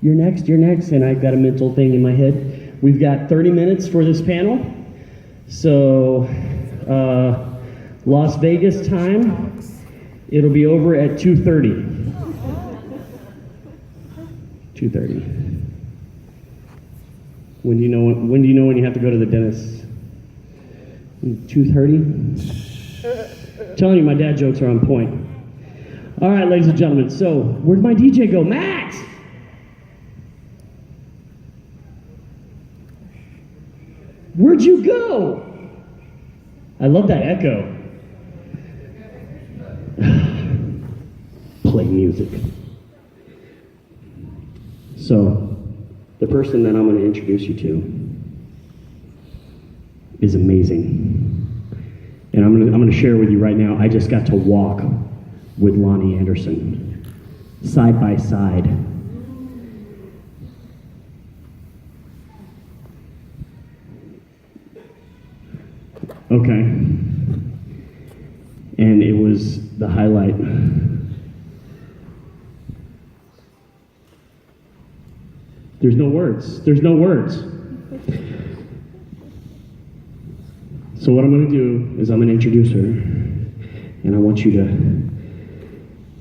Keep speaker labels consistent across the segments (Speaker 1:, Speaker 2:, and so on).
Speaker 1: You're next, and I've got a mental thing in my head. We've got 30 minutes for this panel. So, Las Vegas time, it'll be over at 2:30. 2:30. When do you know when you have to go to the dentist? 2:30? Telling you, my dad jokes are on point. All right, ladies and gentlemen, so where'd my DJ go? Max! Where'd you go? I love that echo. Play music. So, the person that I'm going to introduce you to is amazing. And I'm going to share with you right now, I just got to walk with Loni Anderson, side by side. Okay. And it was the highlight. There's no words. There's no words. So what I'm going to do is I'm going to introduce her, and I want you to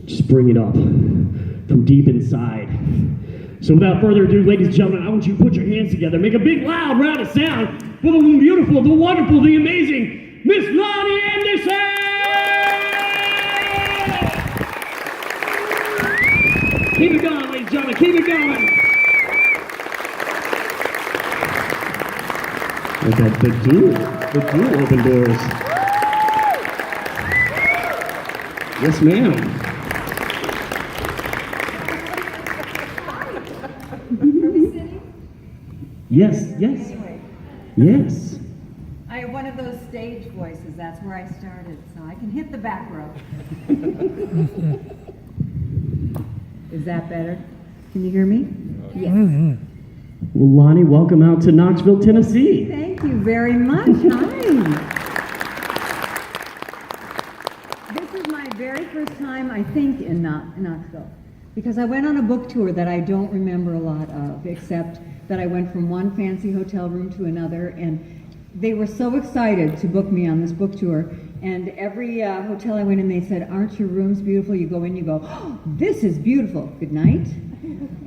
Speaker 1: just bring it up from deep inside. So without further ado, ladies and gentlemen, I want you to put your hands together, make a big, loud, round of sound for the beautiful, the wonderful, the amazing Miss Loni Anderson! Keep it going, ladies and gentlemen, keep it going! Look at the dual open doors. Yes, ma'am. Yes. Yes.
Speaker 2: I have one of those stage voices. That's where I started, so I can hit the back row. Is that better? Can you hear me? Yes.
Speaker 1: Well, Loni, welcome out to Knoxville, Tennessee.
Speaker 2: Thank you very much. Hi. This is my very first time, I think, in Knoxville, because I went on a book tour that I don't remember a lot of, except that I went from one fancy hotel room to another, and they were so excited to book me on this book tour. And every hotel I went in, they said, "Aren't your rooms beautiful?" You go in, you go, "Oh, this is beautiful. Good night."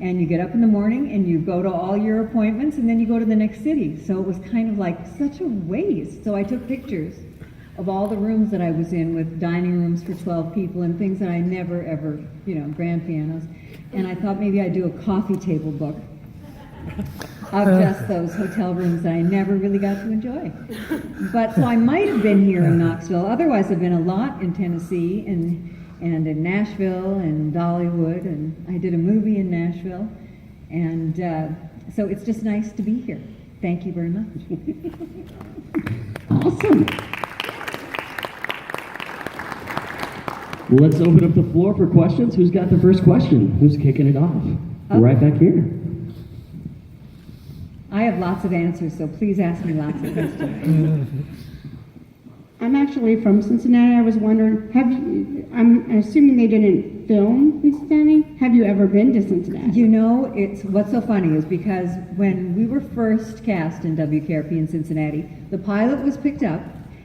Speaker 2: And you get up in the morning and you go to all your appointments, and then you go to the next city. So it was kind of like such a waste. So I took pictures of all the rooms that I was in, with dining rooms for 12 people and things that I never ever, grand pianos. And I thought maybe I'd do a coffee table book of just those hotel rooms that I never really got to enjoy. But so I might have been here in Knoxville. Otherwise, I've been a lot in Tennessee and in Nashville and Dollywood, and I did a movie in Nashville. And so it's just nice to be here. Thank you very much.
Speaker 1: Awesome. Well, let's open up the floor for questions. Who's got the first question? Who's kicking it off?
Speaker 2: Okay.
Speaker 1: Right back here.
Speaker 2: I have lots of answers, so please ask me lots of questions.
Speaker 3: I'm actually from Cincinnati. I was wondering, I'm assuming they didn't film in Cincinnati. Have you ever been to Cincinnati?
Speaker 2: What's so funny is because when we were first cast in WKRP in Cincinnati, the pilot was picked up,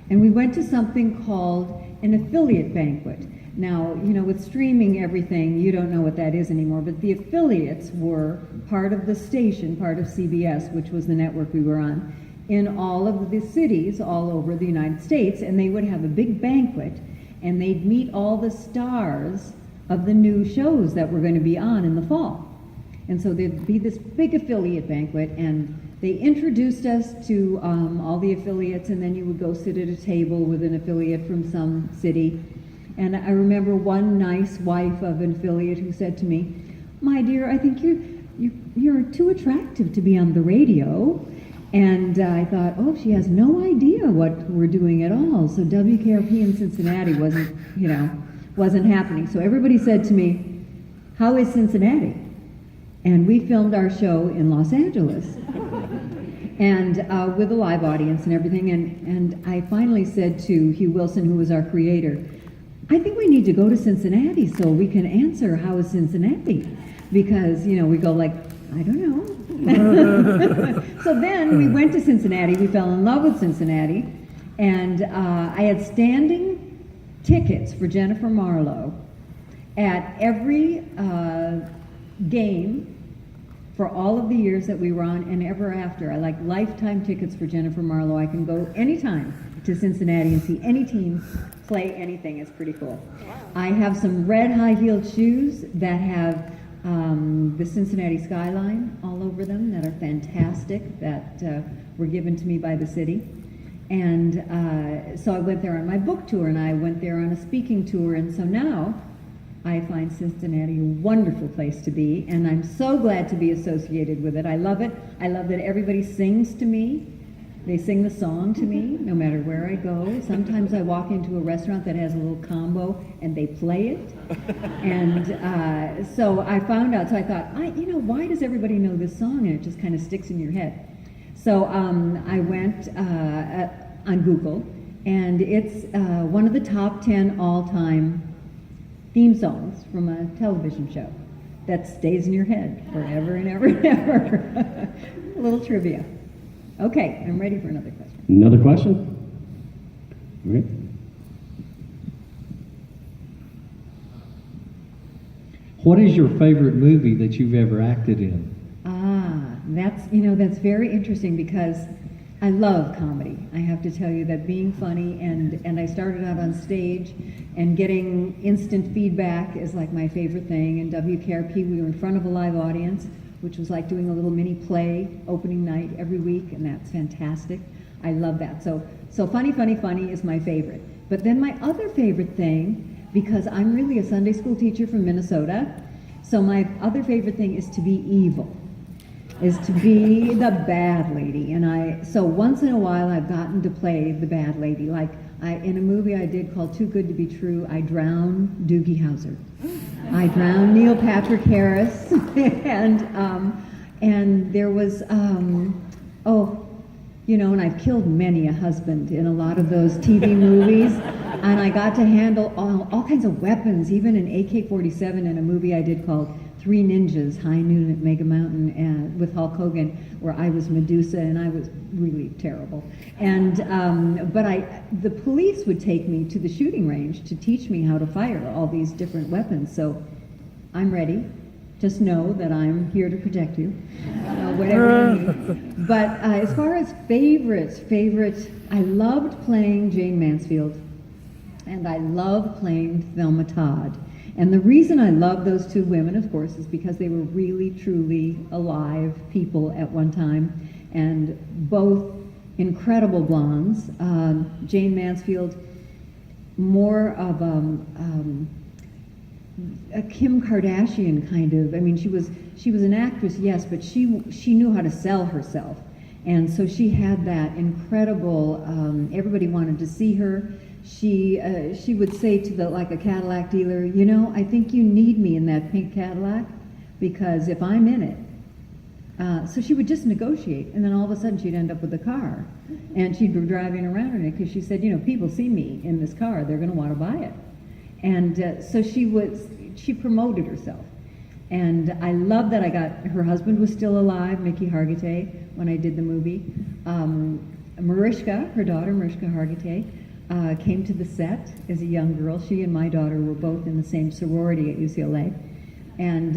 Speaker 2: and we went to something called an affiliate banquet. Now, with streaming everything, you don't know what that is anymore, but the affiliates were part of the station, part of CBS, which was the network we were on, in all of the cities all over the United States, and they would have a big banquet, and they'd meet all the stars of the new shows that were going to be on in the fall. And so there'd be this big affiliate banquet, and they introduced us to all the affiliates, and then you would go sit at a table with an affiliate from some city. And I remember one nice wife of an affiliate who said to me, "My dear, I think you're too attractive to be on the radio." And I thought, oh, she has no idea what we're doing at all. So WKRP in Cincinnati wasn't happening. So everybody said to me, "How is Cincinnati?" And we filmed our show in Los Angeles, and with a live audience and everything. And I finally said to Hugh Wilson, who was our creator, "I think we need to go to Cincinnati so we can answer how is Cincinnati," because we go like I don't know. So then we went to Cincinnati. We fell in love with Cincinnati. And I had standing tickets for Jennifer Marlowe at every game for all of the years that we were on and ever after. I like lifetime tickets for Jennifer Marlowe. I can go anytime to Cincinnati and see any team play anything. It's pretty cool. Wow. I have some red high-heeled shoes that have the Cincinnati skyline all over them that are fantastic, that were given to me by the city. And so I went there on my book tour, and I went there on a speaking tour, and so now I find Cincinnati a wonderful place to be, and I'm so glad to be associated with it. I love it. I love that everybody sings to me. They sing the song to me, no matter where I go. Sometimes I walk into a restaurant that has a little combo, and they play it. And so I found out, so I thought, why does everybody know this song? And it just kind of sticks in your head. So I went on Google, and it's one of the top 10 all-time theme songs from a television show that stays in your head forever and ever and ever. A little trivia. Okay, I'm ready for another question.
Speaker 1: Another question? All right.
Speaker 4: What is your favorite movie that you've ever acted in?
Speaker 2: That's very interesting because I love comedy. I have to tell you that being funny, and I started out on stage, and getting instant feedback is like my favorite thing. In WKRP, we were in front of a live audience, which was like doing a little mini play opening night every week, and that's fantastic. I love that. So funny is my favorite. But then my other favorite thing, because I'm really a Sunday school teacher from Minnesota, so my other favorite thing is to be evil. Is to be the bad lady. And so once in a while I've gotten to play the bad lady. Like in a movie I did called Too Good to Be True, I drowned Doogie Howser. I drowned Neil Patrick Harris. and there was, and I've killed many a husband in a lot of those TV movies. And I got to handle all kinds of weapons, even an AK-47 in a movie I did called Three Ninjas, High Noon at Mega Mountain, with Hulk Hogan, where I was Medusa, and I was really terrible. And the police would take me to the shooting range to teach me how to fire all these different weapons. So I'm ready. Just know that I'm here to protect you, whatever you need. But as far as favorites, I loved playing Jane Mansfield, and I loved playing Thelma Todd. And the reason I love those two women, of course, is because they were really, truly alive people at one time, and both incredible blondes. Jane Mansfield, more of a Kim Kardashian kind of. I mean, she was an actress, yes, but she knew how to sell herself, and so she had that incredible. Everybody wanted to see her. She would say to a Cadillac dealer, I think you need me in that pink Cadillac, because if I'm in it. So she would just negotiate, and then all of a sudden she'd end up with the car, and she'd be driving around in it, because she said, people see me in this car, they're going to want to buy it. And so she promoted herself. And I love that her husband was still alive, Mickey Hargitay, when I did the movie. Mariska, her daughter, Mariska Hargitay, came to the set as a young girl. She and my daughter were both in the same sorority at UCLA. And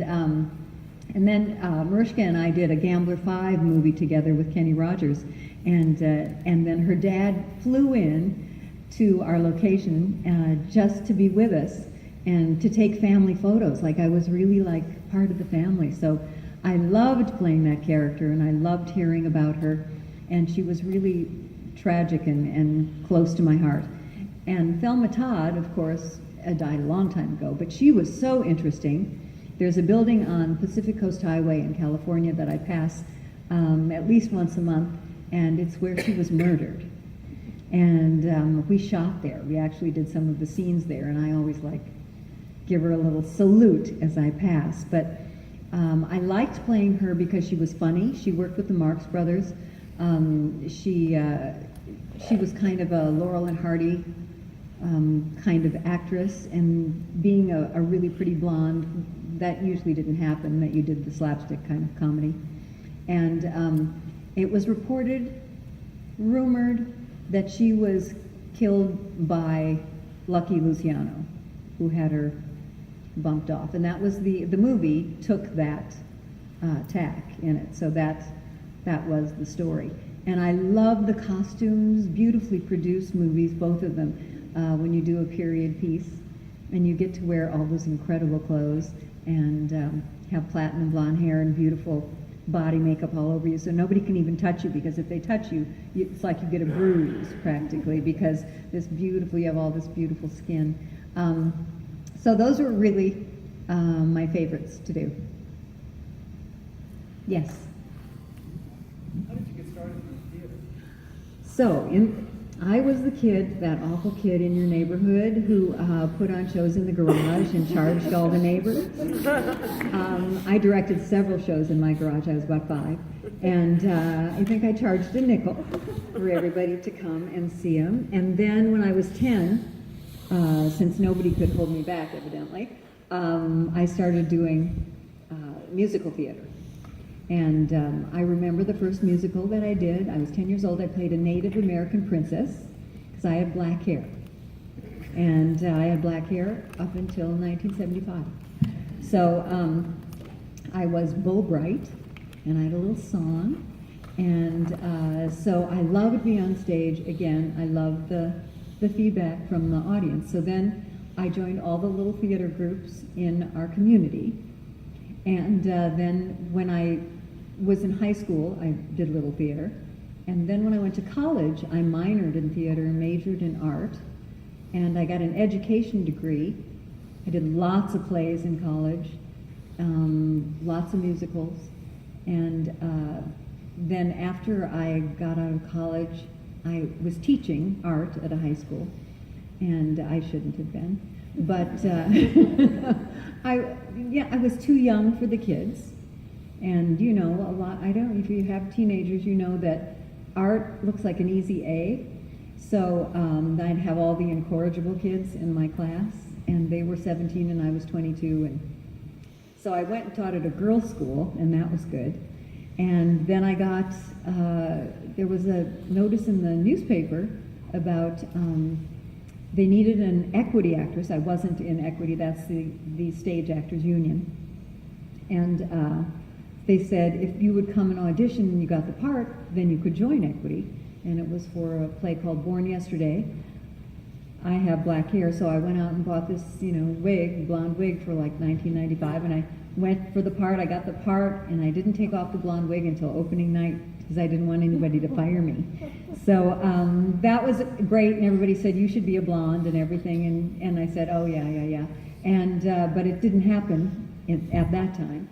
Speaker 2: then Mariska and I did a Gambler 5 movie together with Kenny Rogers. And then her dad flew in to our location just to be with us and to take family photos. Like I was really like part of the family. So I loved playing that character, and I loved hearing about her. And she was really tragic and close to my heart. And Thelma Todd, of course, died a long time ago, but she was so interesting. There's a building on Pacific Coast Highway in California that I pass at least once a month, and it's where she was murdered. And we shot there. We actually did some of the scenes there, and I always give her a little salute as I pass. But I liked playing her because she was funny. She worked with the Marx Brothers. She was kind of a Laurel and Hardy kind of actress, and being a really pretty blonde that usually didn't happen, that you did the slapstick kind of comedy. And it was reported, rumored, that she was killed by Lucky Luciano, who had her bumped off. And that was the movie took that tack in it. So that was the story. And I love the costumes, beautifully produced movies, both of them, when you do a period piece. And you get to wear all those incredible clothes and have platinum blonde hair and beautiful body makeup all over you. So nobody can even touch you, because if they touch you, it's like you get a bruise practically, because you have all this beautiful skin. So those were really my favorites to do. Yes?
Speaker 5: How did you get started in the theater?
Speaker 2: So, I was the kid, that awful kid in your neighborhood who put on shows in the garage and charged all the neighbors. I directed several shows in my garage. I was about 5. And I think I charged a nickel for everybody to come and see them. And then when I was 10, since nobody could hold me back, evidently, I started doing musical theater. And I remember the first musical that I did. I was 10 years old. I played a Native American princess because I had black hair. And I had black hair up until 1975. So I was Bo Bright, and I had a little song. And so I loved being on stage. Again, I loved the feedback from the audience. So then I joined all the little theater groups in our community. And then when I was in high school, I did little theater. And then when I went to college, I minored in theater and majored in art. And I got an education degree. I did lots of plays in college, lots of musicals. And then after I got out of college, I was teaching art at a high school. And I shouldn't have been. But I was too young for the kids. And you know, if you have teenagers, you know that art looks like an easy A. So I'd have all the incorrigible kids in my class, and they were 17 and I was 22. And so I went and taught at a girls' school, and that was good. And then I got, there was a notice in the newspaper about they needed an equity actress. I wasn't in equity, that's the Stage Actors Union. And they said if you would come and audition and you got the part, then you could join equity. And it was for a play called Born Yesterday. I have black hair, so I went out and bought this, blonde wig for like $19.95, and I went for the part. I got the part, and I didn't take off the blonde wig until opening night because I didn't want anybody to fire me. So that was great, and everybody said you should be a blonde and everything, and I said, oh yeah. And but it didn't happen at that time,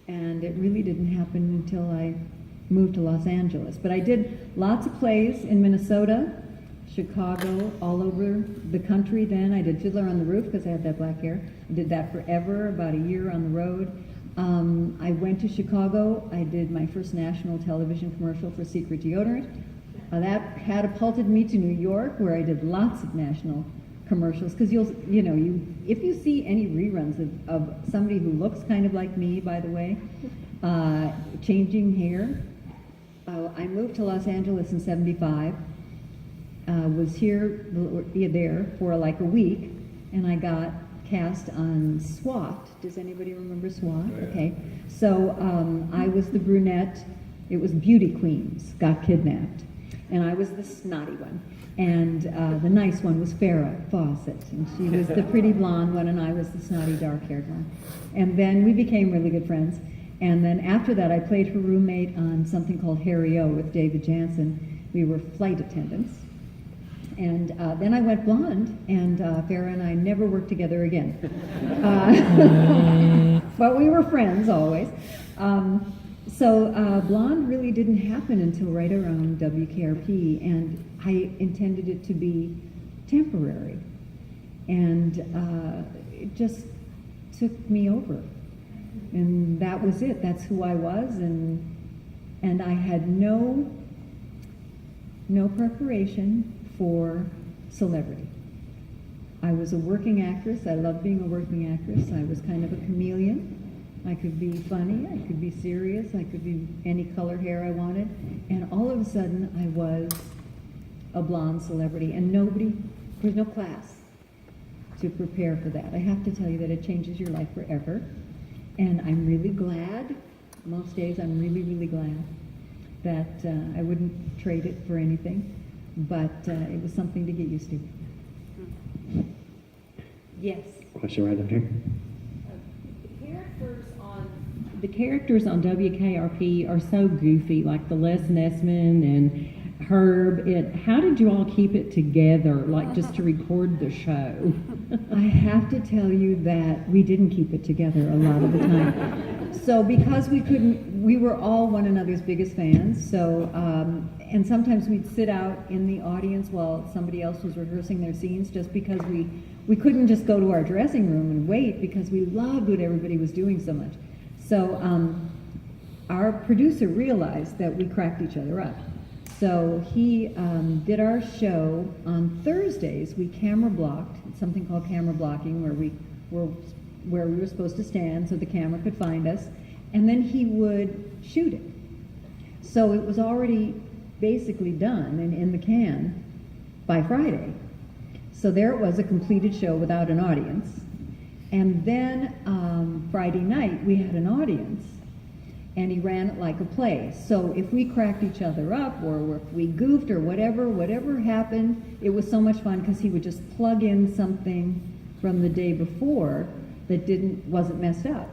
Speaker 2: and it really didn't happen until I moved to Los Angeles. But I did lots of plays in Minnesota, Chicago, all over the country then. I did Fiddler on the Roof because I had that black hair. I did that forever, about a year on the road. I went to Chicago. I did my first national television commercial for Secret Deodorant. That catapulted me to New York, where I did lots of national commercials. Because if you see any reruns of somebody who looks kind of like me, by the way, changing hair. I moved to Los Angeles in '75. Was there for like a week, and I got cast on SWAT. Does anybody remember SWAT? Okay. So I was the brunette. It was Beauty Queens got kidnapped, and I was the snotty one. And the nice one was Farrah Fawcett, and she was the pretty blonde one, and I was the snotty dark-haired one. And then we became really good friends. And then after that, I played her roommate on something called Harry O with David Jansen. We were flight attendants. And then I went blonde, and Farrah and I never worked together again. But we were friends always. So blonde really didn't happen until right around WKRP, and I intended it to be temporary. And it just took me over. And that was it. That's who I was, and I had no preparation for celebrity. I was a working actress. I loved being a working actress. I was kind of a chameleon. I could be funny, I could be serious, I could be any color hair I wanted. And all of a sudden, I was a blonde celebrity. And there's no class to prepare for that. I have to tell you that it changes your life forever. And I'm really glad, most days I'm really, really glad that I wouldn't trade it for anything. But it was something to get used to. Yes.
Speaker 1: Question right up here.
Speaker 6: The characters on WKRP are so goofy, like the Les Nessman and Herb. How did you all keep it together, like just to record the show?
Speaker 2: I have to tell you that we didn't keep it together a lot of the time. So because we were all one another's biggest fans, so, and sometimes we'd sit out in the audience while somebody else was rehearsing their scenes just because we couldn't just go to our dressing room and wait because we loved what everybody was doing so much. So our producer realized that we cracked each other up. So he did our show on Thursdays. We camera blocked, something called camera blocking, where we were supposed to stand so the camera could find us, and then he would shoot it. So it was already basically done and in the can by Friday. So there it was, a completed show without an audience. And then Friday night, we had an audience, and he ran it like a play. So if we cracked each other up, or if we goofed, or whatever happened, it was so much fun because he would just plug in something from the day before that wasn't messed up.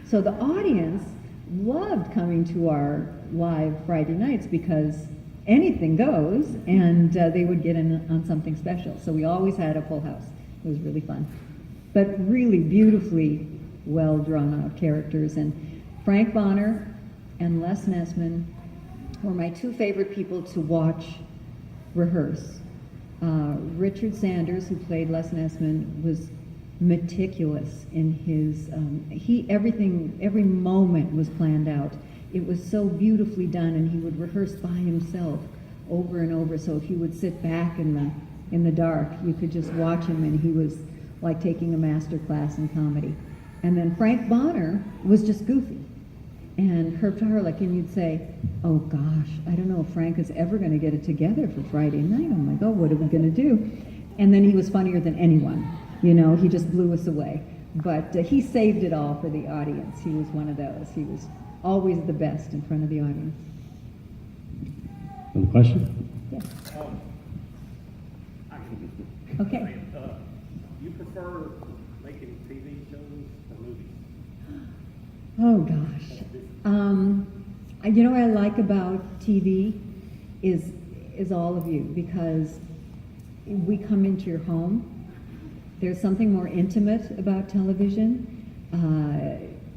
Speaker 2: So the audience loved coming to our live Friday nights because anything goes, and they would get in on something special. So we always had a full house. It was really fun. But really beautifully well drawn out characters. And Frank Bonner and Les Nessman were my two favorite people to watch rehearse. Richard Sanders, who played Les Nessman, was meticulous in his, every moment was planned out. It was so beautifully done, and he would rehearse by himself over and over. So if you would sit back in the dark, you could just watch him, and he was like taking a master class in comedy. And then Frank Bonner was just goofy. And Herb Tarlick, and you'd say, oh gosh, I don't know if Frank is ever going to get it together for Friday night. Oh my God, what are we going to do? And then he was funnier than anyone. You know, he just blew us away. But he saved it all for the audience. He was one of those. He was always the best in front of the audience.
Speaker 1: Another question?
Speaker 2: Yes.
Speaker 5: I
Speaker 2: Okay.
Speaker 5: you prefer making TV shows or movies?
Speaker 2: Oh gosh. You know what I like about TV is all of you, because we come into your home. There's something more intimate about television,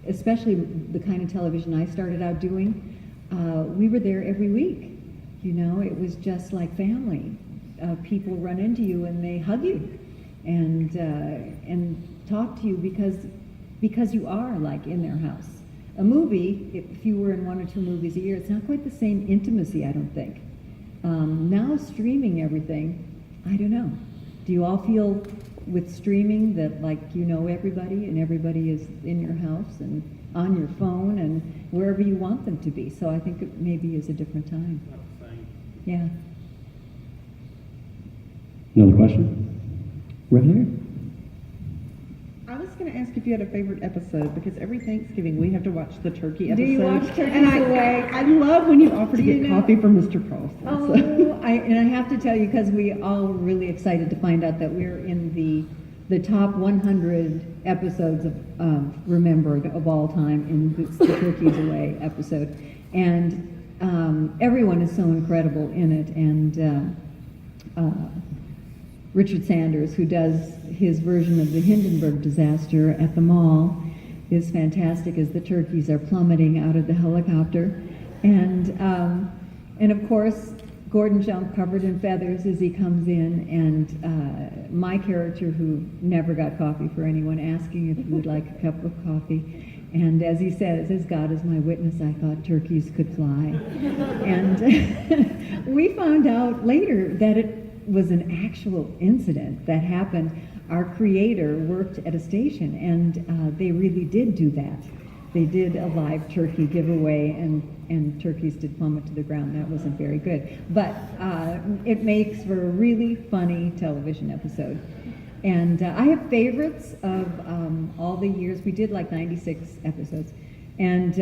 Speaker 2: especially the kind of television I started out doing. We were there every week. You know, it was just like family. People run into you and they hug you and talk to you because you are like in their house. A movie, if you were in 1 or 2 movies a year, it's not quite the same intimacy, I don't think. Now streaming everything, I don't know. Do you all feel with streaming that like you know everybody and everybody is in your house and on your phone and wherever you want them to be? So I think it maybe is a different time.
Speaker 5: Not the same.
Speaker 2: Yeah.
Speaker 1: Another question? Right here?
Speaker 7: I was going to ask if you had a favorite episode, because every Thanksgiving we have to watch the turkey episode.
Speaker 2: Do you watch Turkeys
Speaker 7: and
Speaker 2: Away?
Speaker 7: I love when you offer to
Speaker 2: Do you
Speaker 7: get
Speaker 2: know-
Speaker 7: coffee from Mr. Carlson.
Speaker 2: Oh, and I have to tell you, because we all were really excited to find out that we're in the top 100 episodes of remembered of all time in the Turkeys Away episode, and everyone is so incredible in it, and Richard Sanders, who does his version of the Hindenburg disaster at the mall, is fantastic as the turkeys are plummeting out of the helicopter. And of course, Gordon Jump covered in feathers as he comes in, and my character, who never got coffee for anyone, asking if he would like a cup of coffee. And as he says, as God is my witness, I thought turkeys could fly. And we found out later that it was an actual incident that happened. our creator worked at a station, and they really did do that. They did a live turkey giveaway, and turkeys did plummet to the ground. That wasn't very good. But it makes for a really funny television episode. And I have favorites of all the years. We did like 96 episodes. And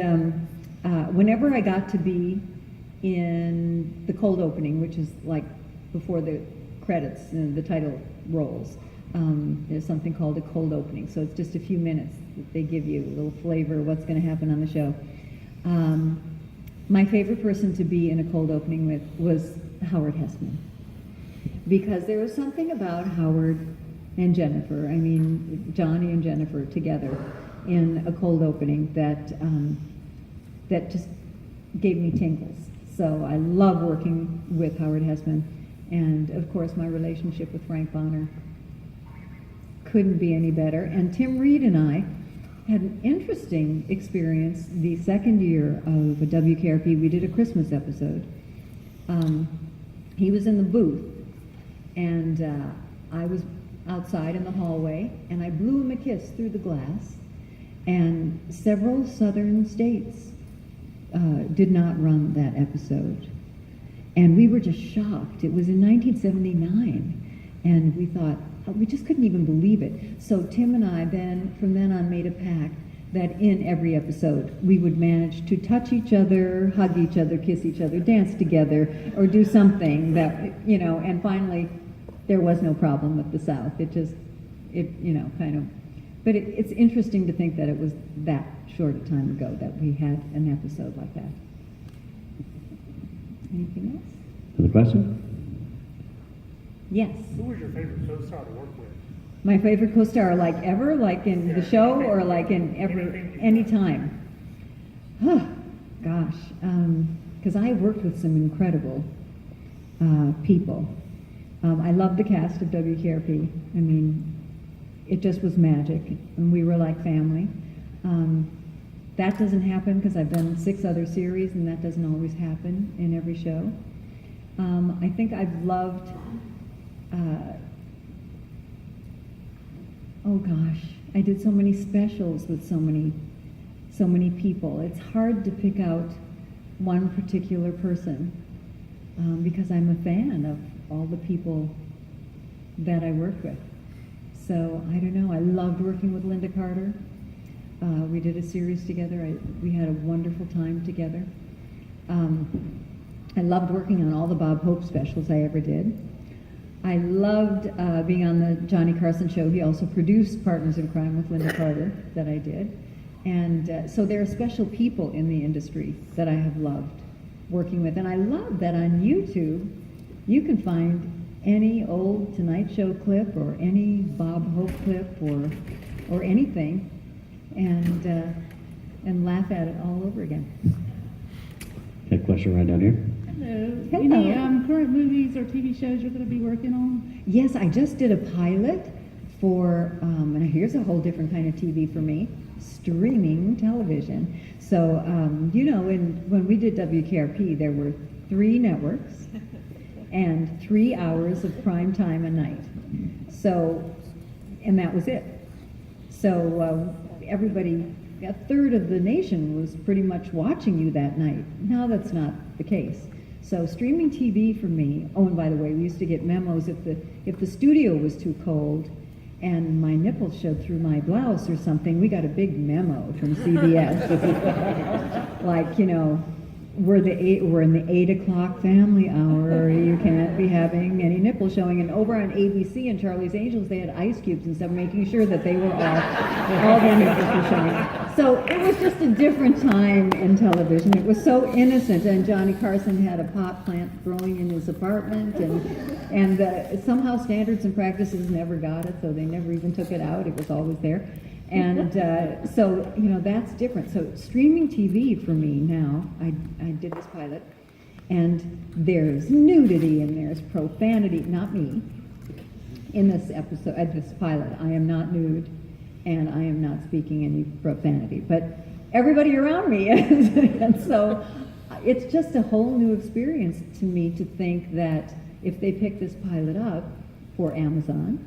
Speaker 2: whenever I got to be in the cold opening, which is like before the credits and the title rolls, there's something called a cold opening. So it's just a few minutes that they give you a little flavor of what's going to happen on the show. My favorite person to be in a cold opening with was Howard Hessman, because there was something about Howard and Jennifer, I mean Johnny and Jennifer together in a cold opening that that just gave me tingles. So I love working with Howard Hessman, and of course my relationship with Frank Bonner couldn't be any better. And Tim Reed and I had an interesting experience the second year of WKRP. We did a Christmas episode. He was in the booth, and I was outside in the hallway, and I blew him a kiss through the glass. And several southern states did not run that episode. And we were just shocked. It was in 1979, and we thought, we just couldn't even believe it. So Tim and I then, from then on, made a pact that in every episode we would manage to touch each other, hug each other, kiss each other, dance together, or do something that, and finally there was no problem with the South. But it's interesting to think that it was that short a time ago that we had an episode like that. Anything else?
Speaker 1: Another question?
Speaker 2: Yes.
Speaker 5: Who was your favorite co-star to work with?
Speaker 2: My favorite co-star, like ever, like in the show, or like in any time? Oh, gosh, because I worked with some incredible people. I love the cast of WKRP. I mean, it just was magic, and we were like family. That doesn't happen because I've done 6 other series, and that doesn't always happen in every show. I think I've loved, oh gosh, I did so many specials with so many people. It's hard to pick out one particular person because I'm a fan of all the people that I work with. So I don't know, I loved working with Linda Carter. We did a series together. We had a wonderful time together. I loved working on all the Bob Hope specials I ever did. I loved being on the Johnny Carson show. He also produced Partners in Crime with Linda Carter that I did. And so there are special people in the industry that I have loved working with. And I love that on YouTube you can find any old Tonight Show clip or any Bob Hope clip or anything and laugh at it all over again.
Speaker 1: Got a question right down here.
Speaker 8: Hello. Any current movies or TV shows you're going to be working on?
Speaker 2: Yes, I just did a pilot for, and here's a whole different kind of TV for me, streaming television. So, when we did WKRP, there were 3 networks and 3 hours of prime time a night. So, and that was it. So everybody, a third of the nation was pretty much watching you that night. Now that's not the case. So streaming TV for me, oh, and by the way, we used to get memos if the studio was too cold and my nipples showed through my blouse or something, we got a big memo from CBS. Like, we're in the 8 o'clock family hour. You can't be having any nipples showing. And over on ABC and Charlie's Angels, they had ice cubes and stuff, making sure that they were all their nipples were showing. So it was just a different time in television. It was so innocent. And Johnny Carson had a pot plant growing in his apartment, and somehow standards and practices never got it, so they never even took it out. It was always there. And so, that's different. So streaming TV for me now, I did this pilot, and there's nudity and there's profanity, not me, in this episode, this pilot. I am not nude, and I am not speaking any profanity, but everybody around me is. And so it's just a whole new experience to me to think that if they pick this pilot up for Amazon,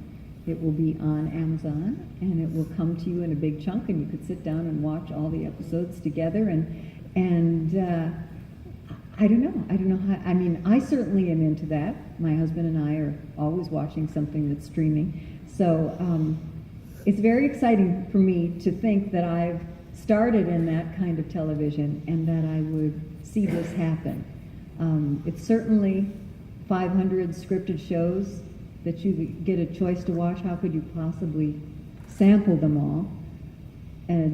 Speaker 2: It will be on Amazon, and it will come to you in a big chunk, and you could sit down and watch all the episodes together. And I don't know how. I mean, I certainly am into that. My husband and I are always watching something that's streaming. So it's very exciting for me to think that I've started in that kind of television and that I would see this happen. It's certainly 500 scripted shows that you get a choice to watch. How could you possibly sample them all?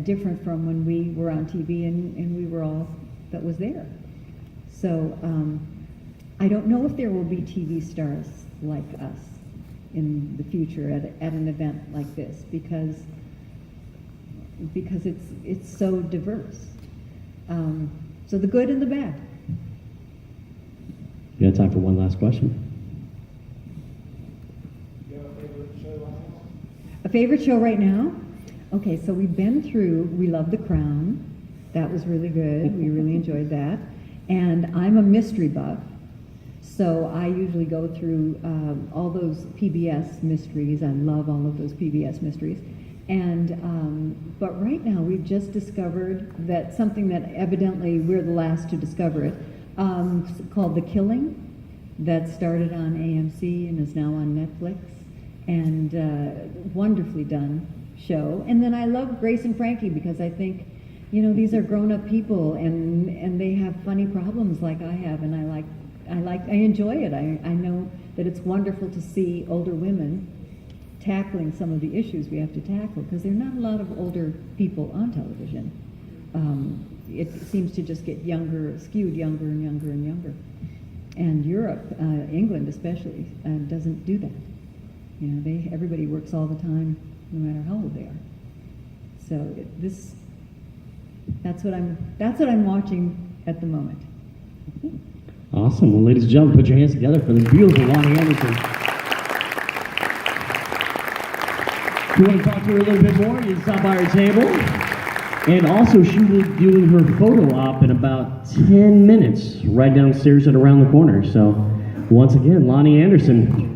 Speaker 2: Different from when we were on TV and we were all that was there. So I don't know if there will be TV stars like us in the future at an event like this because it's so diverse. So the good and the bad.
Speaker 1: We got time for one last question.
Speaker 2: A favorite show right now? Okay, so we've been through, we love The Crown. That was really good. We really enjoyed that. And I'm a mystery buff, so I usually go through all those PBS mysteries. I love all of those PBS mysteries. And but right now we've just discovered that something that evidently we're the last to discover it, called The Killing, that started on AMC and is now on Netflix, and wonderfully done show. And then I love Grace and Frankie because I think, you know, these are grown-up people and they have funny problems like I have, and I enjoy it. I know that it's wonderful to see older women tackling some of the issues we have to tackle because there are not a lot of older people on television. It seems to just get skewed younger and younger and younger. And Europe, England especially, doesn't do that. You know, everybody works all the time, no matter how old they are. So that's what I'm watching at the moment.
Speaker 1: Awesome. Well, ladies and gentlemen, put your hands together for the beautiful Loni Anderson. If you want to talk to her a little bit more, you can stop by her table. And also, she will be doing her photo op in about 10 minutes, right downstairs and around the corner. So, once again, Loni Anderson.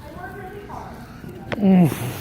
Speaker 9: I work really hard.